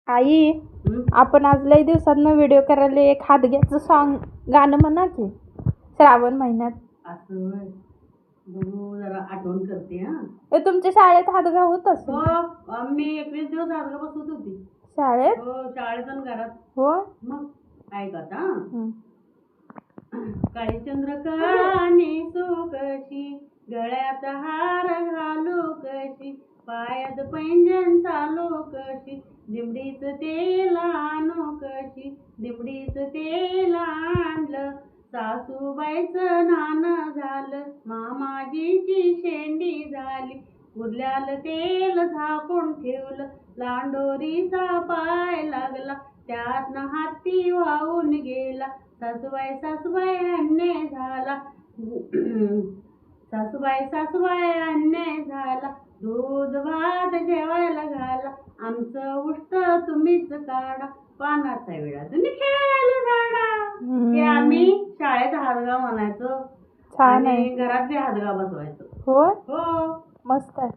आई, आपण आज लई दिवसातनं व्हिडिओ करायला एक हादग्याचं सॉन्ग गाणं म्हणा की श्रावण महिन्यात. असं होय. बघू जरा आठवण करते हा. ए, तुमच्या शाळेत हादगा होत असेल? हो, मी 21 दिवस हादगा बसवत होती. शाळेत? हो, शाळेत आणि घरात. हो. मग ऐका आता. काळी चंद्रकानी सुकशी, गळ्यात हार घालू कशी, पायात पैंजण चालू कशी, दिमडीच तेल आणू कशी, दिमडीच तेल आणलं, सासूबाईचं नाणं झालं, मामाजीची शेंडी झाली, उरल्यालं तेल झाकून ठेवलं, लांडोरीचा पाय लागला, त्यातनं हाती वाहून गेला, सासूबाई सासूबाई अन्याय झाला, सासूबाई अन्याय झाला, दूध भात जेवायला घाला, आमचं उष्ट तुम्हीच काढा, पानाचा विडा तुम्ही खेळायला झाडा. हे आम्ही शाळेत हादगा म्हणायचो छान आणि आहे. घरात बी हादगा बसवायचो. हो, हो, मस्त आहे.